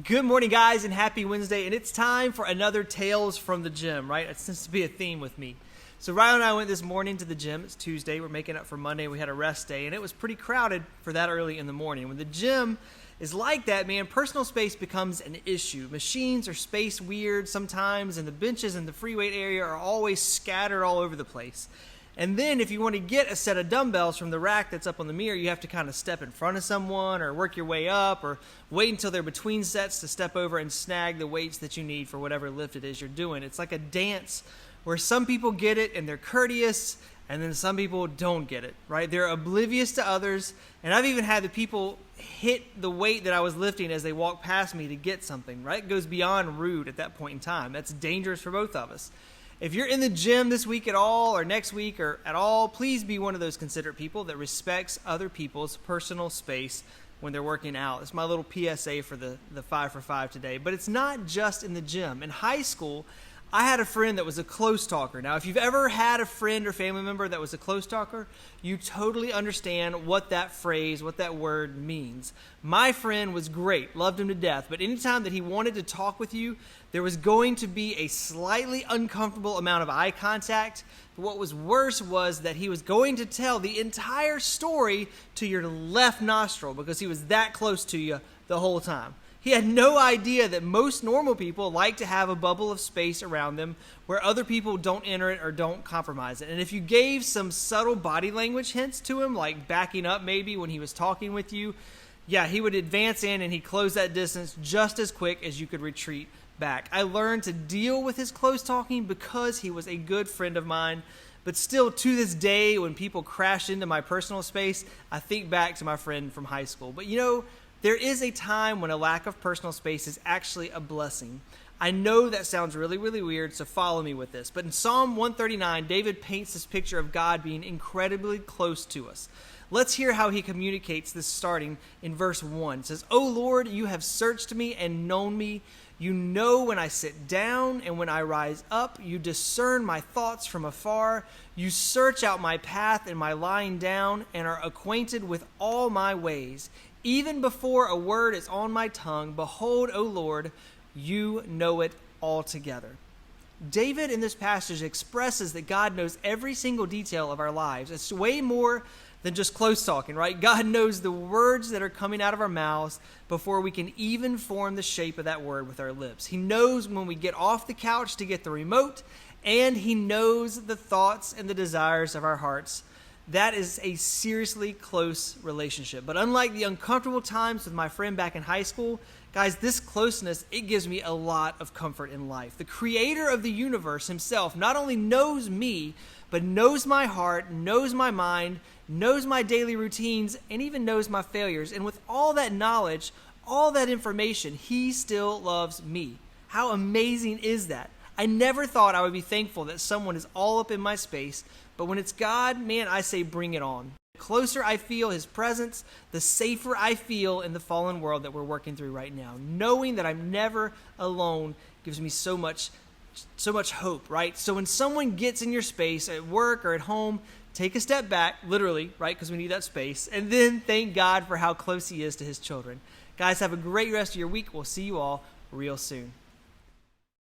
Good morning, guys, and happy Wednesday. And it's time for another Tales from the Gym, right? It seems to be a theme with me. So Ryan and I went this morning to the gym. It's Tuesday. We're making up for Monday. We had a rest day, and it was pretty crowded for that early in the morning. When the gym is like that, man, personal space becomes an issue. Machines are spaced weird sometimes, and the benches in the free weight area are always scattered all over the place. And then if you want to get a set of dumbbells from the rack that's up on the mirror, you have to kind of step in front of someone or work your way up or wait until they're between sets to step over and snag the weights that you need for whatever lift it is you're doing. It's like a dance where some people get it and they're courteous, and then some people don't get it, right? They're oblivious to others. And I've even had the people hit the weight that I was lifting as they walk past me to get something, right? It goes beyond rude at that point in time. That's dangerous for both of us. If you're in the gym this week at all or next week or at all, please be one of those considerate people that respects other people's personal space when they're working out. It's my little PSA for the 5 for 5 today. But it's not just in the gym. In high school, I had a friend that was a close talker. Now, if you've ever had a friend or family member that was a close talker, you totally understand what that phrase, what that word means. My friend was great, loved him to death, but anytime that he wanted to talk with you, there was going to be a slightly uncomfortable amount of eye contact. But what was worse was that he was going to tell the entire story to your left nostril because he was that close to you the whole time. He had no idea that most normal people like to have a bubble of space around them where other people don't enter it or don't compromise it. And if you gave some subtle body language hints to him, like backing up maybe when he was talking with you, yeah, he would advance in and he'd close that distance just as quick as you could retreat back. I learned to deal with his close talking because he was a good friend of mine. But still, to this day, when people crash into my personal space, I think back to my friend from high school. But you know, there is a time when a lack of personal space is actually a blessing. I know that sounds really, really weird, so follow me with this. But in Psalm 139, David paints this picture of God being incredibly close to us. Let's hear how he communicates this starting in verse 1. It says, "O Lord, you have searched me and known me. You know when I sit down and when I rise up. You discern my thoughts from afar. You search out my path and my lying down and are acquainted with all my ways. Even before a word is on my tongue, behold, O Lord, you know it altogether." David in this passage expresses that God knows every single detail of our lives. It's way more than just close talking, right? God knows the words that are coming out of our mouths before we can even form the shape of that word with our lips. He knows when we get off the couch to get the remote, and he knows the thoughts and the desires of our hearts. That is a seriously close relationship. But unlike the uncomfortable times with my friend back in high school, guys, this closeness, it gives me a lot of comfort in life. The creator of the universe himself not only knows me, but knows my heart, knows my mind, knows my daily routines, and even knows my failures. And with all that knowledge, all that information, he still loves me. How amazing is that? I never thought I would be thankful that someone is all up in my space, but when it's God, man, I say bring it on. The closer I feel his presence, the safer I feel in the fallen world that we're working through right now. Knowing that I'm never alone gives me so much hope, right? So when someone gets in your space at work or at home, take a step back, literally, right? Because we need that space. And then thank God for how close he is to his children. Guys, have a great rest of your week. We'll see you all real soon.